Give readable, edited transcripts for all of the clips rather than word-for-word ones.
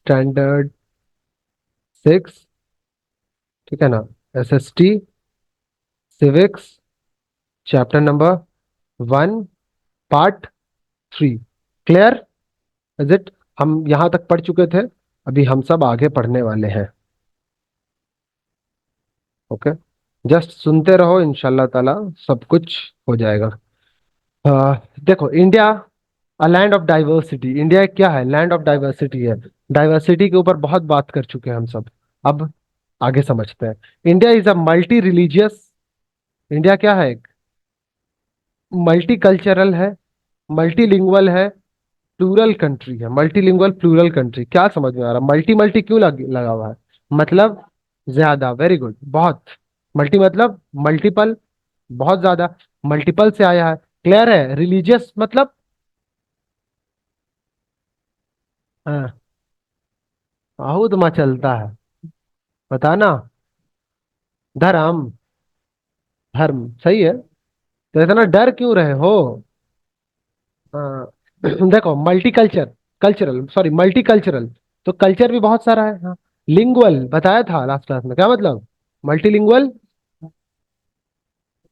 Standard 6, ठीक है ना। SST civics, chapter number 1, part 3। Clear? Is it? हम यहां तक पढ़ चुके थे, अभी हम सब आगे पढ़ने वाले हैं। ओके, जस्ट सुनते रहो, इंशाल्लाह ताला सब कुछ हो जाएगा। देखो, India a land of diversity. India क्या है? लैंड ऑफ डाइवर्सिटी है। डाइवर्सिटी के ऊपर बहुत बात कर चुके हैं हम सब। अब आगे समझते हैं। India is a multi religious. India क्या है? मल्टी कल्चरल है, मल्टीलिंगुअल है, प्लूरल कंट्री है। मल्टीलिंगुअल प्लूरल कंट्री, क्या समझ में आ रहा? मल्टी मल्टी क्यों लगा हुआ है? मतलब ज्यादा। वेरी गुड, बहुत। मल्टी मतलब मल्टीपल, बहुत ज्यादा। मल्टीपल से आया है। क्लियर है? रिलीजियस मतलब हाँ, बहुत मचलता है। बताना। धर्म। धर्म सही है। तो इतना डर क्यों रहे हो? हाँ, देखो, मल्टीकल्चर, कल्चरल सॉरी मल्टीकल्चरल, तो कल्चर भी बहुत सारा है। हाँ, लिंगुअल बताया था लास्ट क्लास में, क्या मतलब? मल्टीलिंगुअल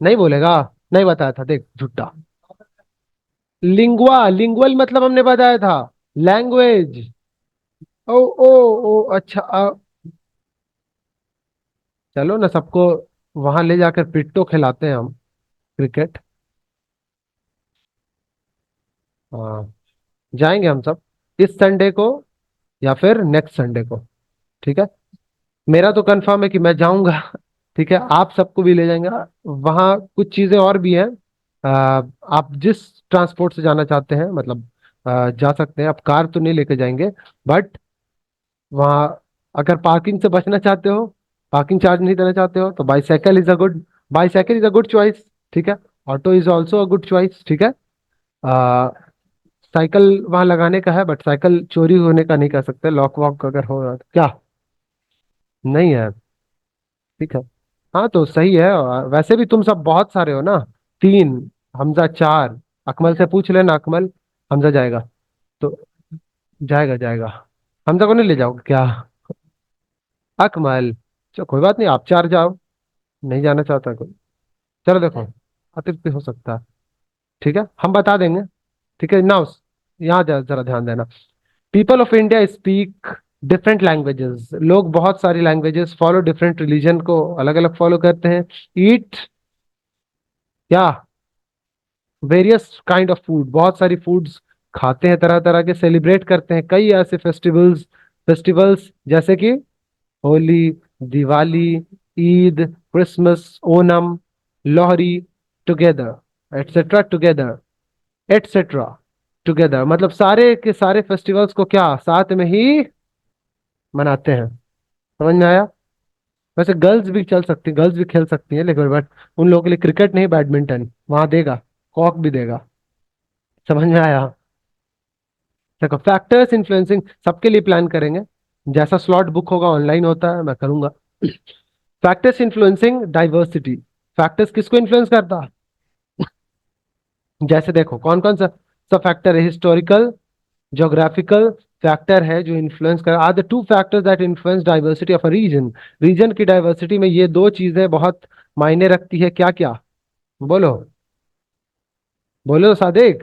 नहीं बोलेगा? नहीं बताया था, देख झुट्टा। लिंगुआ, लिंगुअल मतलब हमने बताया था, लैंग्वेज। ओ ओ ओ अच्छा, चलो ना सबको वहां ले जाकर पिट्टो खिलाते हैं हम, क्रिकेट। हाँ, जाएंगे हम सब इस संडे को या फिर नेक्स्ट संडे को। ठीक है, मेरा तो कंफर्म है कि मैं जाऊंगा। ठीक है, आप सबको भी ले जाएंगे। वहाँ कुछ चीजें और भी हैं। आप जिस ट्रांसपोर्ट से जाना चाहते हैं, मतलब जा सकते हैं। आप कार तो नहीं लेके जाएंगे, बट वहाँ अगर पार्किंग से बचना चाहते हो, पार्किंग चार्ज नहीं देना चाहते हो, तो bicycle is a good choice. ठीक है, auto is also a good choice. ठीक है, आ, साइकिल वहां लगाने का है, बट साइकिल चोरी होने का नहीं कर सकते। लॉक वॉक अगर हो रहा तो क्या? नहीं है? ठीक है, हाँ तो सही है। और वैसे भी तुम सब बहुत सारे हो ना, 3, हमजा 4। अकमल से पूछ लेना, अकमल। हमजा जाएगा तो जाएगा जाएगा। हमजा को नहीं ले जाओगे क्या? अकमल, चलो कोई बात नहीं, आप 4 जाओ। नहीं जाना चाहता कोई, चलो देखो, अतिरिक्त भी हो सकता है। ठीक है, हम बता देंगे। ठीक है ना, यहाँ जरा ध्यान देना। People of India speak different languages. लोग बहुत सारी लैंग्वेजेस, फॉलो डिफरेंट रिलीजन को अलग अलग फॉलो करते हैं। ईट क्या? वेरियस काइंड ऑफ फूड, बहुत सारी फूड्स खाते हैं, तरह तरह के। सेलिब्रेट करते हैं कई ऐसे फेस्टिवल्स, जैसे कि Holi, Diwali, Eid, Christmas, Onam, Lohri, together etcetera, together etcetera. Together मतलब सारे के सारे फेस्टिवल्स को क्या साथ में ही मनाते हैं। समझ में आया? वैसे गर्ल्स भी चल सकती, गर्ल्स भी खेल सकती हैं, लेकिन बट उन लोगों के लिए क्रिकेट नहीं, बैडमिंटन वहां देगा, कॉक भी देगा। समझ में आया? देखो, फैक्टर्स इन्फ्लुएंसिंग सबके लिए प्लान करेंगे। जैसा स्लॉट बुक होगा, ऑनलाइन होता है, मैं करूंगा। Factors influencing diversity. फैक्टर्स किसको इन्फ्लुएंस करता है? जैसे देखो, कौन कौन सा सब फैक्टर है? हिस्टोरिकल, ज्योग्राफिकल फैक्टर है जो इन्फ्लुएंस कर। Are the two factors that influence diversity of a region. Region की डाइवर्सिटी में ये दो चीजें बहुत मायने रखती है। क्या क्या? बोलो, बोलो सादिक।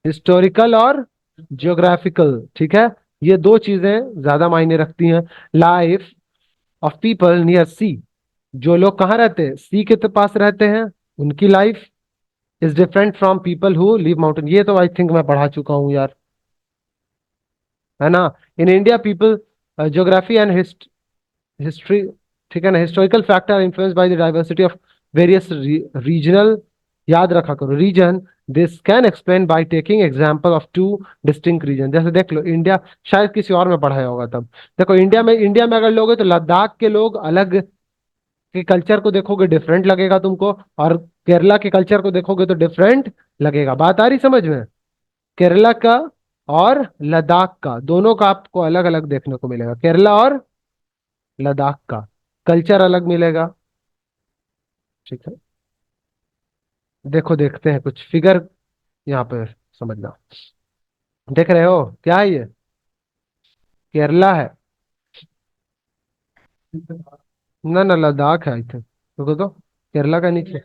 हिस्टोरिकल और ज्योग्राफिकल, ठीक है। ये दो चीजें ज्यादा मायने रखती हैं। लाइफ ऑफ पीपल नियर सी। जो लोग कहाँ रहते हैं? सी के तो पास रहते हैं, उनकी life is different from people who live mountain. ये तो आई थिंक मैं पढ़ा चुका हूँ यार, है ना। In India people, geography and history, ठीक है ना। Historical factor influence by the diversity of various regional, याद रखा करो region. This can explain by taking example of two distinct region. जैसे देख लो, इंडिया शायद किसी और में पढ़ाया होगा तब। देखो, इंडिया में अगर लोगे तो लद्दाख के लोग अलग के कल्चर को देखोगे, डिफरेंट लगेगा तुमको। और केरला के कल्चर को देखोगे तो डिफरेंट लगेगा। बात आ रही समझ में? केरला का और लद्दाख का, दोनों का आपको अलग अलग देखने को मिलेगा। केरला और लद्दाख का कल्चर अलग मिलेगा। ठीक है, देखो देखते हैं कुछ फिगर यहाँ पे, समझना। देख रहे हो क्या है ये? केरला है। ना ना, लद्दाख है आई थिंक। रुको तो, केरला का नीचे।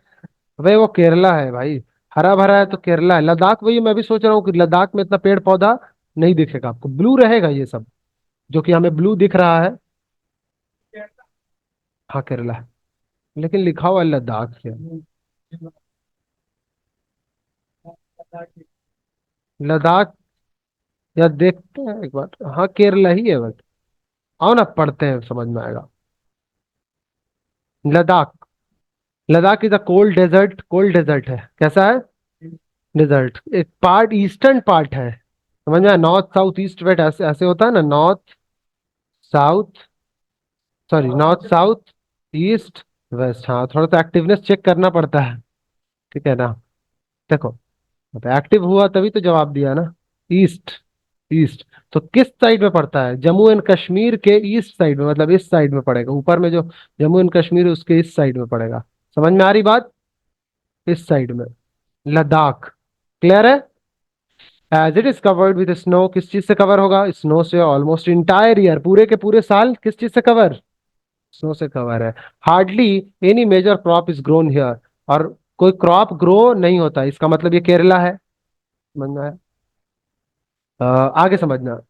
भाई वो केरला है भाई। हरा भरा है तो केरला है। लद्दाख, वही मैं भी सोच रहा हूँ कि लद्दाख में इतना पेड़ पौधा नहीं दिखेगा आपको, ब्लू रहेगा ये सब, जो कि हमें ब्लू दिख रहा है। हाँ केरला है, लेकिन लिखा हुआ है लद्दाख है। लद्दाख, या देखते हैं एक बार। हाँ केरला ही है बट। आओ ना पढ़ते हैं, समझ में आएगा। Ladakh. Ladakh is a cold desert, cold desert है। कैसा है? डेजर्ट। एक पार्ट ईस्टर्न पार्ट है, समझ में आया? नॉर्थ साउथ ईस्ट वेस्ट ऐसे ऐसे होता है ना, north south, sorry north south east west. हाँ थोड़ा सा एक्टिवनेस चेक करना पड़ता है, ठीक है ना। देखो, तो एक्टिव हुआ तभी तो जवाब दिया ना। East, east. तो किस साइड में पड़ता है? जम्मू एंड कश्मीर के ईस्ट साइड में, मतलब इस साइड में पड़ेगा, ऊपर में जो जम्मू एंड कश्मीर है उसके इस साइड में पड़ेगा। समझ में आ रही बात? इस साइड में लद्दाख। क्लियर है? As it is covered with snow, किस चीज से कवर होगा? स्नो से ऑलमोस्ट इंटायर ईयर, पूरे के पूरे साल किस चीज से कवर? स्नो से कवर है। Hardly any major crop is grown here, और कोई क्रॉप ग्रो नहीं होता, इसका मतलब ये केरला है। समझ में आया? आगे समझना।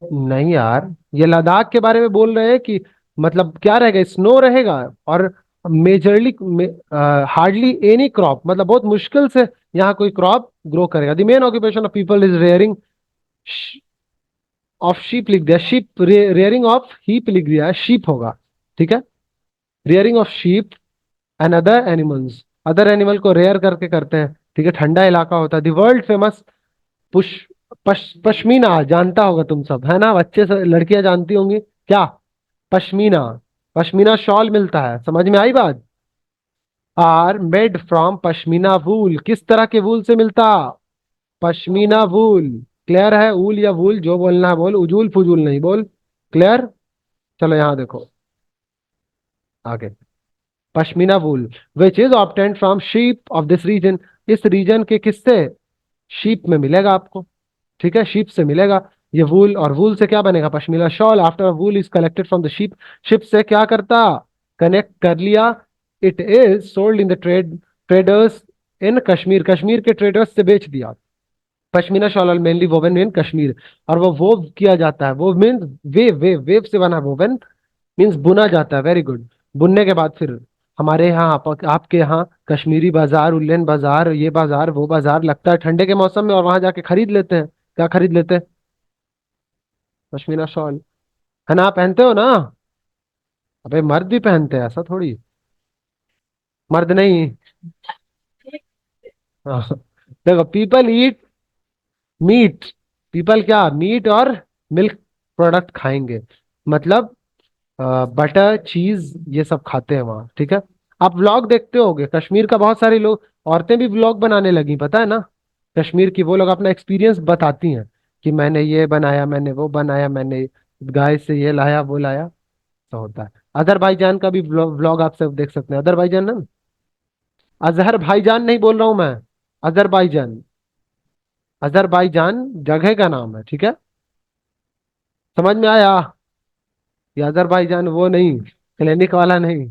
नहीं यार, ये लद्दाख के बारे में बोल रहे हैं कि मतलब क्या रहेगा, स्नो रहेगा, और मेजरली हार्डली एनी क्रॉप, मतलब बहुत मुश्किल से यहाँ कोई क्रॉप ग्रो करेगा। The main occupation of people is rearing of sheep, लिख दिया शीप। रेयरिंग ऑफ हीप लिख दिया, शीप होगा, ठीक है। Rearing of sheep and other animals, other animal को रेयर करके करते हैं, ठीक है। ठंडा इलाका होता है। The world famous push pashmina, जानता होगा तुम सब, है ना? बच्चे से लड़कियां जानती होंगी क्या? पश्मीना। पश्मीना शॉल मिलता है, समझ में आई बात? आर मेड फ्रॉम पश्मीना वूल, किस तरह के वूल से मिलता? पश्मीना वूल। क्लियर है? ऊल या वूल जो बोलना है बोल, उजूल फुजूल नहीं बोल। क्लियर? चलो यहाँ देखो आगे। Pashmina wool which is obtained from sheep of this region, इस रीजन के किससे? शीप में मिलेगा आपको, ठीक है, शीप से मिलेगा ये वूल। और वूल से क्या बनेगा? Pashmina shawl. After wool is collected from the sheep, ship से क्या करता? कनेक्ट कर लिया। It is sold in the traders इन कश्मीर, कश्मीर के ट्रेडर्स से बेच दिया। पश्मीना शॉल मेनली वोवन इन कश्मीर, और वो वोव किया जाता है, वो मीन्स वेव से बना। वोवन मीन्स बुना जाता है, वेरी गुड। बुनने के बाद फिर हमारे यहाँ आपके यहाँ कश्मीरी बाजार, उल्लेन बाजार, ये बाजार वो बाजार लगता है ठंडे के मौसम में, और वहां जाके खरीद लेते हैं। क्या खरीद लेते हैं? पश्मीना शॉल। है ना? पहनते हो ना? अबे मर्द भी पहनते हैं, ऐसा थोड़ी। मर्द नहीं। हाँ। देखो, पीपल ईट मीट, पीपल क्या मीट और मिल्क प्रोडक्ट खाएंगे, मतलब बटर चीज ये सब खाते हैं वहाँ, ठीक है। आप व्लॉग देखते होगे कश्मीर का, बहुत सारे लोग, औरतें भी व्लॉग बनाने लगी, पता है ना? कश्मीर की वो लोग अपना एक्सपीरियंस बताती हैं कि मैंने ये बनाया, मैंने वो बनाया, मैंने गाय से ये लाया वो लाया। तो होता है। अजरबैजान का भी व्लॉग आप सब देख सकते हैं। अजरबैजान ना, अजहर भाईजान नहीं बोल रहा हूं मैं, अजरबैजान। अजरबैजान जगह का नाम है, ठीक है। समझ में आया? ये अजरबैजान वो नहीं, क्लिनिक वाला नहीं,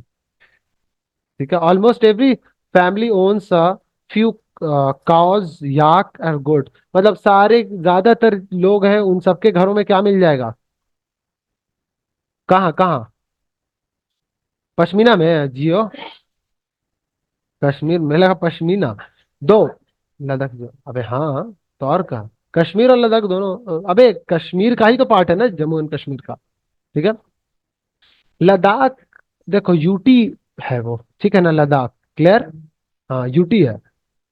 ठीक है। Almost every family owns a few cows yak and goat, मतलब सारे ज्यादातर लोग हैं उन सबके घरों में क्या मिल जाएगा? कहाँ कहाँ? पश्मीना में है, जियो। कश्मीर में लगा पश्मीना। दो, लद्दाख जो, अबे हाँ, तो और का, कश्मीर और लद्दाख दोनों, अबे कश्मीर का ही तो पार्ट है ना, जम्मू एंड कश्मीर का, ठीक है। लद्दाख, देखो यूटी है वो, ठीक है ना, लद्दाख। क्लियर? हाँ यूटी है।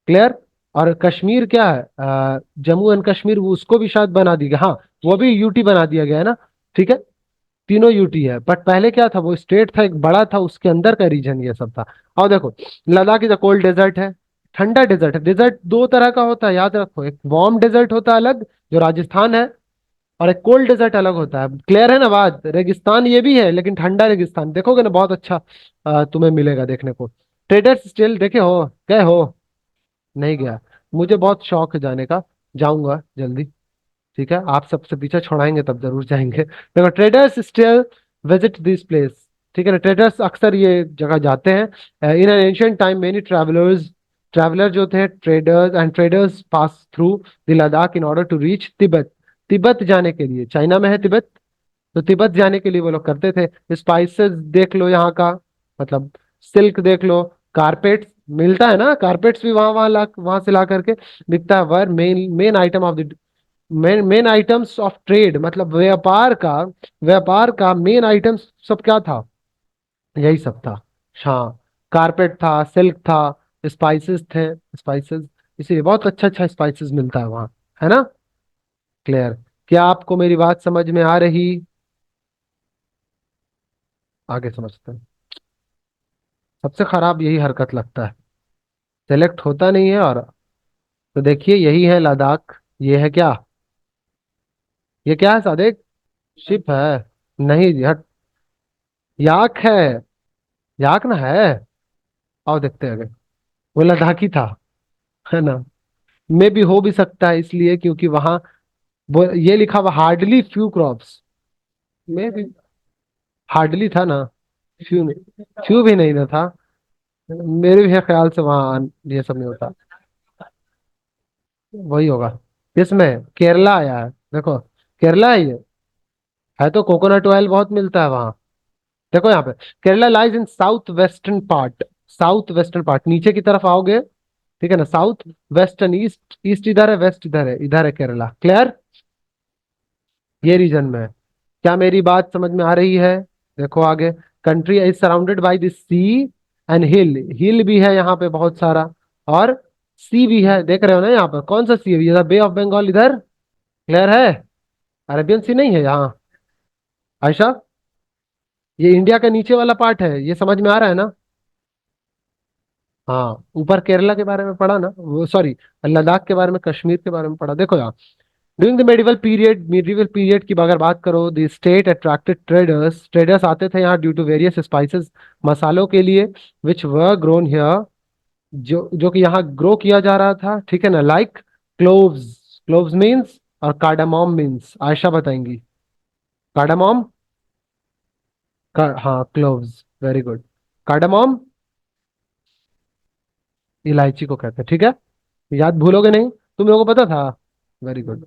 क्लियर? और कश्मीर क्या है? जम्मू एंड कश्मीर, वो उसको भी शायद बना दिया गया, हाँ वो भी यूटी बना दिया गया है ना, ठीक है। तीनों यूटी है, बट पहले क्या था, वो स्टेट था एक बड़ा था, उसके अंदर का रीजन ये सब था। और देखो, Ladakh is a cold desert है, ठंडा डेजर्ट है। डेजर्ट दो तरह का होता है, याद रखो, एक वार्म डेजर्ट होता है अलग, जो राजस्थान है, और एक कोल्ड डेजर्ट अलग होता है। क्लियर है ना बात? रेगिस्तान ये भी है, लेकिन ठंडा रेगिस्तान देखोगे ना, बहुत अच्छा तुम्हें मिलेगा देखने को। ट्रेडर्स स्टिल देखे हो? गए हो? नहीं गया? मुझे बहुत शौक है जाने का, जाऊंगा जल्दी। ठीक है, आप सबसे पीछे छोड़ाएंगे तब जरूर जाएंगे। देखो, traders still visit this place. ठीक है ना, ट्रेडर्स अक्सर ये जगह जाते हैं। In an ancient time many travellers, traveller जो थे, traders pass through the Ladakh in order to reach Tibet. Tibet जाने के लिए, चाइना में है तिब्बत, तो तिब्बत जाने के लिए वो लोग करते थे। स्पाइसेस देख लो यहाँ का, मतलब सिल्क देख लो, कारपेट मिलता है ना, कारपेट्स भी वहां से ला करके बिकता है। Were main main item of the main main items of trade, मतलब व्यापार का मेन आइटम्स सब क्या था, यही सब था। हाँ, कारपेट था, सिल्क था, स्पाइसेस थे, स्पाइसेस, इसीलिए बहुत अच्छा अच्छा स्पाइसेस मिलता है वहाँ, है ना। क्लियर? क्या आपको मेरी बात समझ में आ रही? आगे समझते हैं। सबसे खराब यही हरकत लगता है, सेलेक्ट होता नहीं है। और तो देखिए, यही है लद्दाख। ये है क्या? ये क्या है सादेक? शिप है? नहीं जी, हट। याक है, याक ना है। आओ देखते हैं आगे। वो लद्दाखी था, है ना। मे भी हो भी सकता है, इसलिए क्योंकि वहां वो ये लिखा हुआ हार्डली फ्यू क्रॉप्स। मे भी हार्डली था ना, फ्यू नहीं, फ्यू भी नहीं ना था। मेरे भी ख्याल से वहां ये सब नहीं होता। वही होगा। इसमें केरला आया है, देखो, केरला है ये। है तो कोकोनट ऑयल बहुत मिलता है वहां। देखो यहाँ पे, Kerala lies in south western part. South western part, नीचे की तरफ आओगे, ठीक है ना, साउथ वेस्टर्न, ईस्ट ईस्ट इधर है, वेस्ट इधर है केरला। क्लियर? ये रीजन में है। क्या मेरी बात समझ में आ रही है? देखो आगे, country is surrounded by the sea and hill. Hill भी है यहाँ पे बहुत सारा, और सी भी है। देख रहे हो ना यहाँ पर, कौन सा सी है इधर? बे ऑफ बंगाल इधर। क्लियर है? अरेबियन सी नहीं है यहाँ, आयशा। ये इंडिया का नीचे वाला पार्ट है, ये समझ में आ रहा है ना। हाँ, ऊपर केरला के बारे में पढ़ा ना, वो सॉरी, लद्दाख के बारे में, कश्मीर के बारे में पढ़ा। देखो यार, ड्यूरिंग द मेडिवल पीरियड की अगर बात करो, the state attracted traders. Traders आते थे यहाँ ड्यू टू वेरियस स्पाइसेस, मसालों के लिए, विच वर ग्रोन हियर, जो जो कि यहाँ ग्रो किया जा रहा था। ठीक है ना, लाइक क्लोव्स। क्लोव्स मीन्स, और कार्डामोम मीन्स, आयशा बताएंगी। कार्डामोम हाँ, क्लोव्स, वेरी गुड। कार्डामोम इलायची को कहते हैं, ठीक है। याद भूलोगे नहीं, तुम लोगों को पता था। Very good.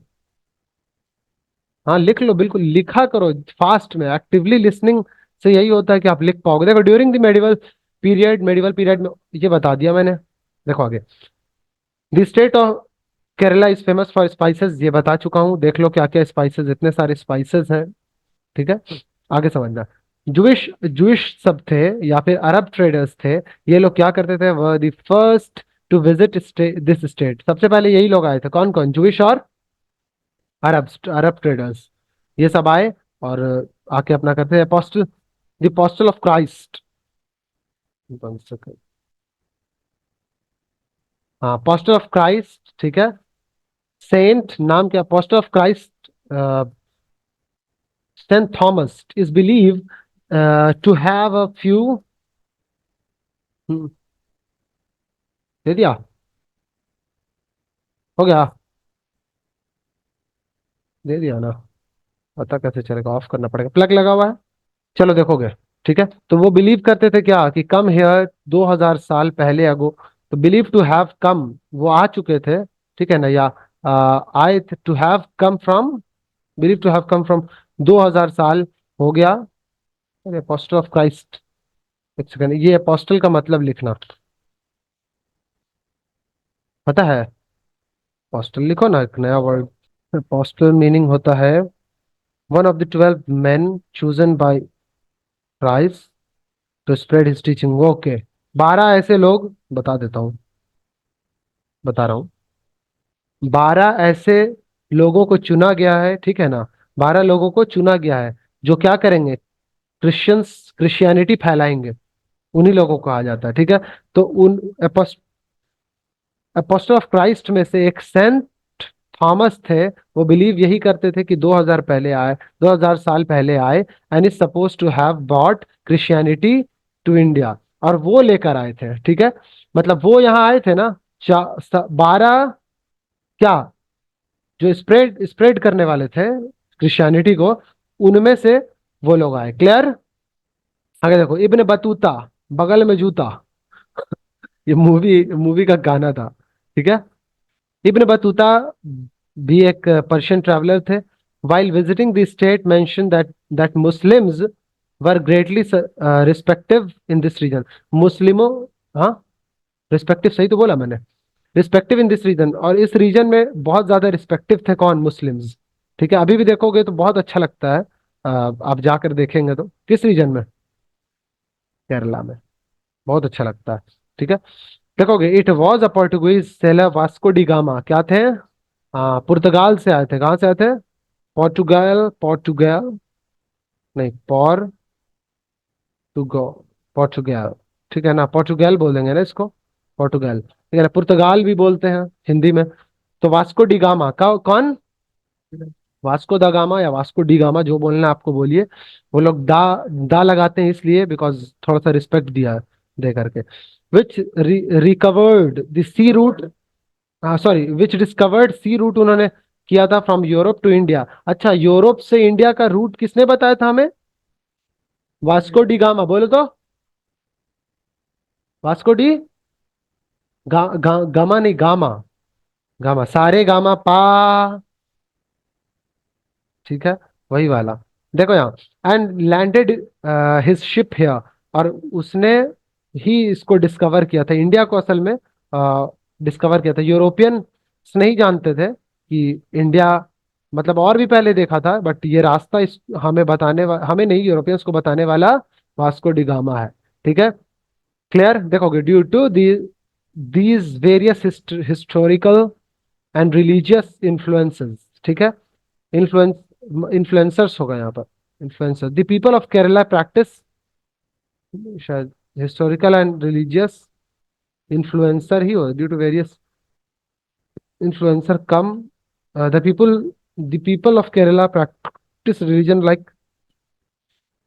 हाँ, लिख लो, बिल्कुल लिखा करो फास्ट में, एक्टिवली लिसनिंग से यही होता है कि आप लिख पाओगे। देखो, ड्यूरिंग द मेडिवल पीरियड में ये बता दिया मैंने। देखो आगे, the state of Kerala is famous for spices, ये बता चुका हूँ। देख लो क्या क्या स्पाइसेस, इतने सारे स्पाइसेस हैं। ठीक है, आगे समझना। जूइश जूइश सब थे, या फिर अरब ट्रेडर्स थे। ये लोग क्या करते थे, वह the first to visit this state. सबसे पहले यही लोग आए थे, कौन कौन? जूइश और अरब अरब ट्रेडर्स, ये सब आए और आके अपना करते हैं। Apostle, the apostle of Christ. हाँ, अपोस्टल ऑफ क्राइस्ट, ठीक है। सेंट नाम क्या? Apostle of Christ Saint Thomas is believe to have a few. दे दिया? हो गया? दे दिया ना? पता कैसे चलेगा? ऑफ करना पड़ेगा, प्लग लगा हुआ है। चलो देखोगे, ठीक है। तो वो बिलीव करते थे क्या, कि कम हेयर 2000 साल पहले अगो, तो बिलीव टू हैव कम, वो आ चुके थे। ठीक है ना, या आए to have come from, believe to have come from 2000 साल हो गया। अरे अपोस्टल ऑफ क्राइस्ट, एक सेकंड, ये अपोस्टल का मतलब लिखना पता है? अपोस्टल लिखो ना, एक नया वर्ड। अपोस्टल मीनिंग होता है one of the 12 men chosen by Christ to spread his teaching. Okay, 12 ऐसे लोग, बता देता हूँ, बता रहा हूँ। 12 ऐसे लोगों को चुना गया है, ठीक है ना। 12 लोगों को चुना गया है, जो क्या करेंगे, क्रिश्चियनिटी फैलाएंगे। उन्हीं लोगों को कहा जाता है, ठीक है। तो उन अपोस्टल ऑफ क्राइस्ट में से एक सेंट थॉमस थे। वो बिलीव यही करते थे कि 2000 पहले आए, 2000 साल पहले आए, and is suppose to have bought Christianity to India. और वो लेकर आए थे, ठीक है। मतलब वो यहाँ आए थे ना, 12, क्या जो स्प्रेड स्प्रेड करने वाले थे क्रिश्चियनिटी को, उनमें से वो लोग आए। क्लियर? आगे देखो, इब्न बतूता, बगल में जूता। ये मूवी मूवी का गाना था। ठीक है। इब्न बतूता भी एक पर्शियन ट्रैवलर थे। While visiting the state mention that Muslims were greatly respective in this region. मुस्लिमों, हाँ, रिस्पेक्टिव सही तो बोला मैंने। रिस्पेक्टिव इन दिस रीजन, और इस रीजन में बहुत ज्यादा रिस्पेक्टिव थे कौन? मुस्लिम्स। ठीक है, अभी भी देखोगे तो बहुत अच्छा लगता है। आप जाकर देखेंगे तो। किस रीजन में? केरला में। बहुत अच्छा लगता है। ठीक है। देखोगे, it was a Portuguese seller Vasco D gamma, क्या थे? हाँ, पुर्तगाल से आए थे। कहाँ से आए थे? पोर्टुगाल, पोर्टुगाल नहीं, पोर्टुगो पोर्टुगाल। ठीक है ना, पोर्टुगाल बोल देंगे ना इसको। पोर्टुगाल, ठीक है ना। पुर्तगाल भी बोलते हैं हिंदी में। तो वास्को डी गामा का कौन? वास्को दा गामा या वास्को डी गामा, जो बोलना है आपको बोलिए। वो लोग दा लगाते हैं इसलिए बिकॉज थोड़ा सा रिस्पेक्ट दिया दे करके। विच रिकवर्ड द सी रूट, हाँ सॉरी, विच डिस्कवर्ड सी रूट उन्होंने किया था फ्रॉम यूरोप टू इंडिया। अच्छा, यूरोप से इंडिया का रूट किसने बताया था हमें? वास्को डी गामा, बोलो तो। वास्को डी गामा नहीं, गामा। गामा, सारे गामा पा। ठीक है, वही वाला। देखो यहाँ, and landed his ship here, और उसने ही इसको डिस्कवर किया था, इंडिया को असल में डिस्कवर किया था। यूरोपियन नहीं जानते थे कि इंडिया, मतलब और भी पहले देखा था, बट ये रास्ता इस हमें हमें नहीं, यूरोपियंस को बताने वाला वास्को डी गामा है। ठीक है। क्लियर? देखोगे, due to these various historical and religious influences. ठीक है। इन्फ्लुएंस इन्फ्लुएंसर्स होगा यहाँ पर। Influencer, the people of Kerala practice, शायद हिस्टोरिकल एंड रिलीजियस इन्फ्लुएंसर ही हो, due to various influencer come the people of Kerala practice religion like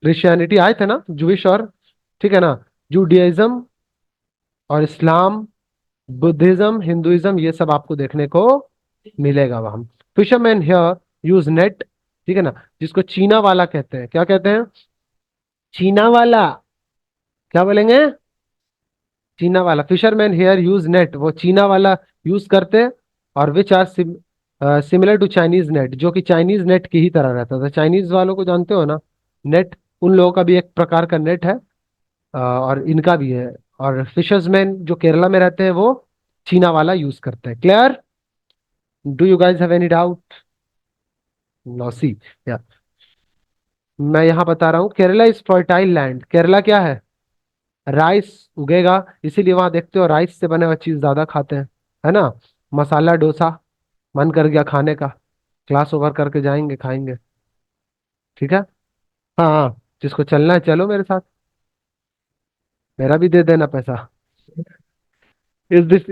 Christianity, आए थे ना जूइश और, ठीक है ना, जूडियाइज्म और इस्लाम, बुद्धिज्म, हिंदुइज्म, ये सब आपको देखने को मिलेगा वहां। फिशरमैन हियर यूज नेट, ठीक है ना, जिसको चीना वाला कहते हैं। क्या कहते हैं? चीना वाला। क्या बोलेंगे? चीना वाला। फिशरमैन हेयर यूज नेट, वो चीना वाला यूज करते हैं। और which are similar to Chinese net, जो कि चाइनीज नेट की ही तरह रहता था। चाइनीज वालों को जानते हो ना, नेट, उन लोगों का भी एक प्रकार का नेट है, और इनका भी है। और फिशर्समैन जो केरला में रहते हैं वो चीना वाला यूज करते हैं। Clear? Do you guys have any doubt? No see, या मैं यहाँ बता रहा हूँ, Kerala is fertile land. Kerala क्या है? राइस उगेगा, इसीलिए वहां देखते हो राइस से बने हुआ चीज ज्यादा खाते हैं, है ना। मसाला डोसा, मन कर गया खाने का, क्लास ओवर करके जाएंगे खाएंगे। ठीक है। हाँ हाँ, जिसको चलना है चलो मेरे साथ, मेरा भी दे देना पैसा। Is this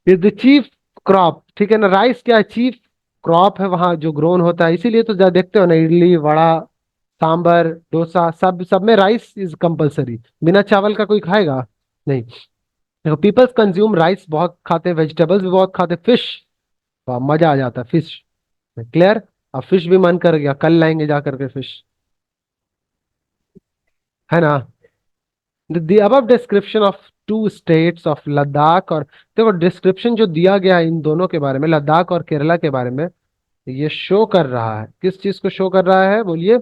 is the chief crop, ठीक है ना। राइस क्या है? चीफ क्रॉप है वहां जो ग्रोन होता है, इसीलिए तो देखते हो ना, इडली वड़ा सांबर डोसा, सब सब में राइस इज कंपलसरी। बिना चावल का कोई खाएगा नहीं। देखो, पीपल्स कंज्यूम राइस बहुत खाते हैं, वेजिटेबल्स भी बहुत खाते हैं, फिश, वाह मजा आ जाता है फिश। क्लियर? अब फिश भी मन कर गया, कल लाएंगे जा करके फिश, है ना। The above description of two states of Ladakh और, देखो डिस्क्रिप्शन जो दिया गया है इन दोनों के बारे में, लद्दाख और केरला के बारे में, ये शो कर रहा है, किस चीज को शो कर रहा है बोलिए?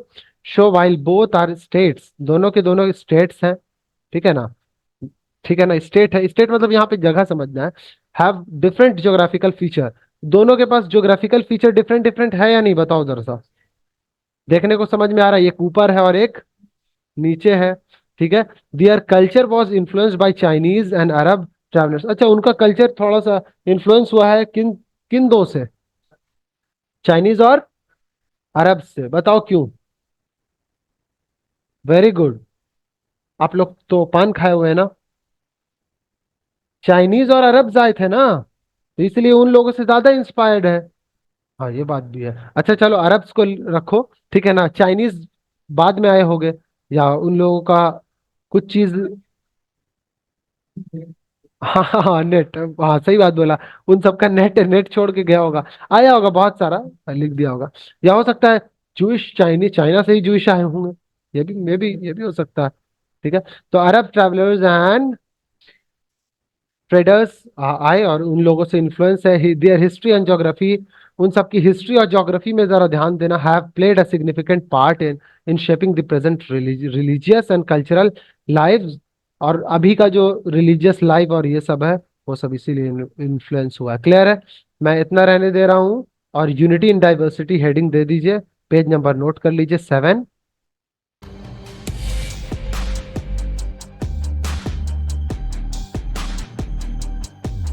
Show while both are states, दोनों के दोनों स्टेट्स हैं, ठीक है ना। ठीक है ना, स्टेट है, स्टेट मतलब यहाँ पे जगह समझना है। हैव डिफरेंट ज्योग्राफिकल फीचर, दोनों के पास ज्योग्राफिकल फीचर डिफरेंट डिफरेंट है या नहीं, बताओ जरा सा। देखने को समझ में आ रहा है, एक ऊपर है और एक नीचे है। ठीक है। Their culture was influenced by Chinese and Arab travellers. अच्छा, उनका कल्चर थोड़ा सा इन्फ्लुएंस हुआ है किन किन दो से? चाइनीज और अरब से, बताओ क्यों? Very good. आप लोग तो पान खाए हुए हैं ना। चाइनीज और अरब आए थे ना, तो इसलिए उन लोगों से ज्यादा इंस्पायर्ड है। हाँ, ये बात भी है। अच्छा चलो, अरब्स को रखो, ठीक है ना। चाइनीज बाद में आए होंगे, या उन लोगों का कुछ चीज। हाँ हाँ हाँ, नेट, हाँ सही बात बोला। उन सबका नेट नेट छोड़ के गया होगा, आया होगा बहुत सारा, लिख दिया होगा। या हो सकता है जूश चाइनीज, चाइना से ही जूश आए होंगे, ये भी मे भी, ये भी हो सकता है। ठीक है। तो अरब ट्रैवलर्स एंड ट्रेडर्स आए और उन लोगों से इन्फ्लुएंस है, देयर हिस्ट्री एंड ज्योग्राफी, उन सब की हिस्ट्री और ज्योग्राफी में जरा ध्यान देना, have played a significant part in in shaping the present religious and cultural lives. और अभी का जो रिलीजियस लाइफ और ये सब है, वो सब इसीलिए इन्फ्लुएंस हुआ है। क्लियर है? मैं इतना रहने दे रहा हूँ। और यूनिटी इन डाइवर्सिटी हेडिंग दे दीजिए, पेज नंबर नोट कर लीजिए 7।